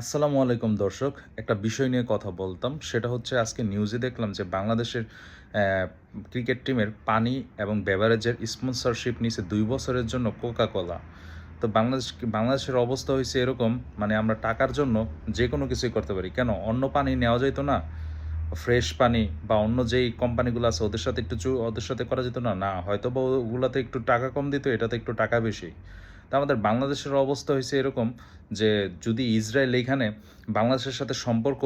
আসসালামু আলাইকুম দর্শক। একটা বিষয় নিয়ে কথা বলতাম। সেটা হচ্ছে আজকে নিউজে দেখলাম যে বাংলাদেশের ক্রিকেট টিমের পানি এবং বেভারেজের স্পন্সরশিপ নিছে ২ বছরের জন্য কোকা-কোলা। তো বাংলাদেশের অবস্থা হইছে এরকম, মানে আমরা টাকার জন্য যেকোনো কিছুই করতে পারি। কেন? অন্য পানি নেওয়া যাইত না? ফ্রেশ পানি বা অন্য যেই কোম্পানিগুলো আছে ওদের সাথে ওদের সাথে করা যেত না? না, হয়তোবা ওগুলাতে একটু টাকা কম দিত, এটাতে একটু টাকা বেশি। তো আমাদের বাংলাদেশের অবস্থা হইছে এরকম যে যদি ইসরায়েল এইখানে বাংলাদেশের সাথে সম্পর্ক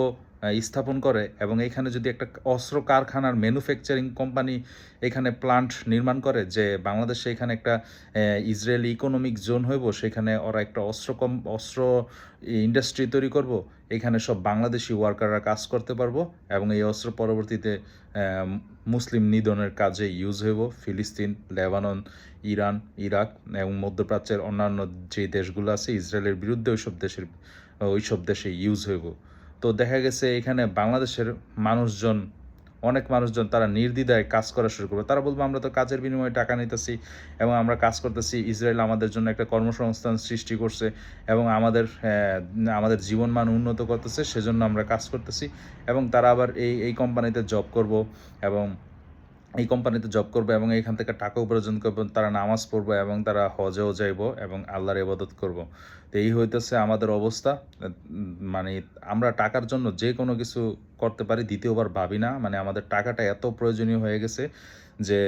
স্থাপন করে এবং এইখানে যদি একটা অস্ত্র কারখানার ম্যানুফ্যাকচারিং কোম্পানি এখানে প্লান্ট নির্মাণ করে, যে বাংলাদেশে এখানে একটা ইসরায়েলি ইকোনমিক জোন হইব, সেখানে ওরা একটা অস্ত্র ইন্ডাস্ট্রি তৈরি করব, এখানে সব বাংলাদেশি ওয়ার্কাররা কাজ করতে পারবো এবং এই অস্ত্র পরবর্তীতে মুসলিম নিধনের কাজে ইউজ হইব। ফিলিস্তিন, লেবানন, ইরান, ইরাক এবং মধ্যপ্রাচ্যের অন্যান্য যে দেশগুলো আছে ইসরায়েলের বিরুদ্ধে ওইসব দেশে ইউজ হইব। তো দেখা গেছে এখানে বাংলাদেশের মানুষজন, অনেক মানুষজন তারা নির্দ্বিধায় কাজ করা শুরু করবে। তারা বলবে আমরা তো কাজের বিনিময়ে টাকা নিতেছি এবং আমরা কাজ করতেছি। ইসরায়েল আমাদের জন্য একটা কর্মসংস্থান সৃষ্টি করছে এবং আমাদের জীবনমান উন্নত করতেছে, সেজন্য আমরা কাজ করতেছি। এবং তারা আবার এই কোম্পানিতে জব করব এবং এই কোম্পানিতে জব করবে এবং এইখান থেকে টাকা উপার্জন করবে, তারা নামাজ পড়বে এবং তারা হজেও যাইব এবং আল্লাহর ইবাদত করব। তো এই হইতেছে আমাদের অবস্থা। মানে আমরা টাকার জন্য যে কোনো কিছু করতে পারি, দ্বিতীয়বার ভাবি না। মানে আমাদের টাকাটা এত প্রয়োজনীয় হয়ে গেছে যে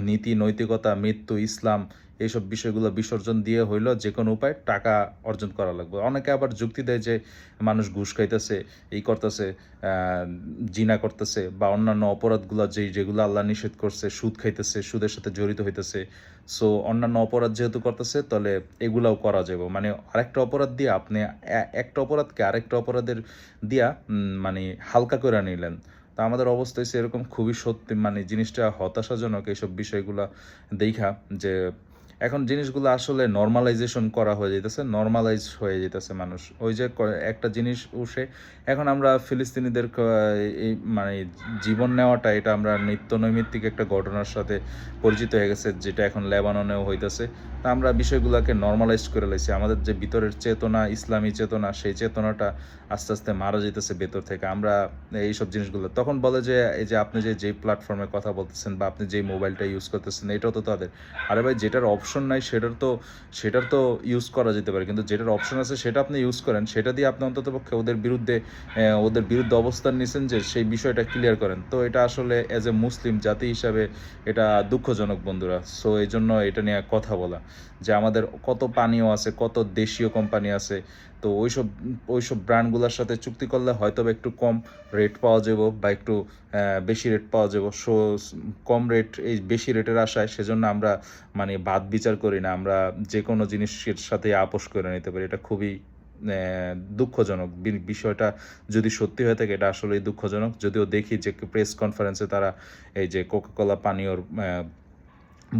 নীতি, নৈতিকতা, মৃত্যু, ইসলাম এইসব বিষয়গুলো বিসর্জন দিয়ে হইলো যে কোনো উপায়ে টাকা অর্জন করা লাগবে। অনেকে আবার যুক্তি দেয় যে মানুষ ঘুষ খাইতেছে, এই করতেছে, জিনা করতেছে বা অন্যান্য অপরাধগুলো যেগুলো আল্লাহ নিষেধ করছে, সুদ খাইতেছে, সুদের সাথে জড়িত হইতেছে। সো অন্যান্য অপরাধ যেহেতু করতেছে, তাহলে এগুলাও করা যাবে। মানে আরেকটা অপরাধ দিয়ে আপনি একটা অপরাধকে আরেকটা অপরাধের দিয়া মানে হালকা করে নিলেন। তো আমাদের অবস্থা হচ্ছে এরকম, খুবই সত্যি মানে জিনিসটা হতাশাজনক এইসব বিষয়গুলা দেইখা, যে এখন জিনিসগুলো আসলে নরমালাইজেশন করা হয়ে যেতেছে, নরমালাইজ হয়ে যেতেছে মানুষ। ওই যে একটা জিনিস উঠে, এখন আমরা ফিলিস্তিনিদের এই মানে জীবন নেওয়াটা, এটা আমরা নিত্য নৈমিত্তিক একটা ঘটনার সাথে পরিচিত হয়ে গেছে, যেটা এখন লেবাননেও হইতেছে। তা আমরা বিষয়গুলোকে নরমালাইজ করে লাইছি। আমাদের যে ভিতরের চেতনা, ইসলামী চেতনা, সেই চেতনাটা আস্তে আস্তে মারা যেতেছে ভেতর থেকে। আমরা এইসব জিনিসগুলো তখন বলে যে এই যে আপনি যেই প্ল্যাটফর্মে কথা বলতেছেন বা আপনি যেই মোবাইলটা ইউজ করতেছেন, এটাও তো তাদের। আরে ভাই, যেটার অপশন নাই সেটার তো ইউজ করা যেতে পারে, কিন্তু যেটার অপশন আছে সেটা আপনি ইউজ করেন। সেটা দিয়ে আপনি অন্ততপক্ষে ওদের বিরুদ্ধে অবস্থান নিছেন, যে সেই বিষয়টা ক্লিয়ার করেন। তো এটা আসলে অ্যাজ এ মুসলিম জাতি হিসাবে এটা দুঃখজনক বন্ধুরা। সো এই জন্য এটা নিয়ে কথা বলা, যে আমাদের কত পানীয় আছে, কত দেশীয় কোম্পানি আছে। তো ওইসব ব্র্যান্ডগুলোর সাথে চুক্তি করলে হয়তো বা একটু কম রেট পাওয়া যাব বা একটু বেশি রেট পাওয়া যাব। সো কম রেট, এই বেশি রেটের আশায় সেজন্য আমরা মানে বাদ বিচার করি না, আমরা যে কোনো জিনিসের সাথে আপোষ করে নিতে পারি। এটা খুবই দুঃখজনক বিষয়টা। যদি সত্যি হয়ে থাকে, এটা আসলেই দুঃখজনক। যদিও দেখি যে প্রেস কনফারেন্সে তারা এই যে কোকাকোলা পানীয়র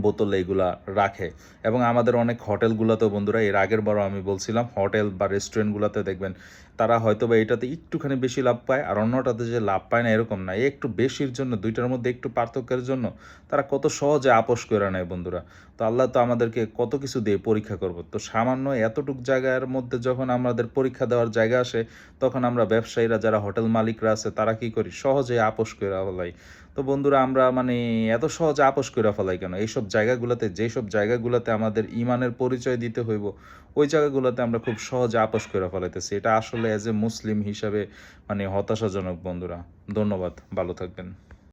বোতলে এগুলা রাখে। এবং আমাদের অনেক হোটেলগুলোতেও বন্ধুরা, এর আগের বারও আমি বলছিলাম, হোটেল বা রেস্টুরেন্টগুলোতে দেখবেন তারা হয়তো বা এটাতে একটুখানি বেশি লাভ পায় আর অন্যটাতে যে লাভ পায় না এরকম না। একটু বেশির জন্য, দুইটার মধ্যে একটু পার্থক্যের জন্য তারা কত সহজে আপোষ করে নেয় বন্ধুরা। তো আল্লাহ তো আমাদেরকে কত কিছু দিয়ে পরীক্ষা করব। তো সামান্য এতটুক জায়গার মধ্যে যখন আমাদের পরীক্ষা দেওয়ার জায়গা আসে, তখন আমরা ব্যবসায়ীরা, যারা হোটেল মালিকরা আছে, তারা কি করি? সহজে আপোষ করে ফেলাই। তো বন্ধুরা, আমরা মানে এত সহজে আপোষ করে ফেলাই কেন? যেসব জায়গাগুলোতে আমাদের ইমানের পরিচয় দিতে হইব, ওই জায়গাগুলোতে আমরা খুব সহজে আপোষ করে ফেলাইতেছি। এটা আসলে অ্যাজ এ মুসলিম হিসাবে মানে হতাশাজনক বন্ধুরা। ধন্যবাদ, ভালো থাকবেন।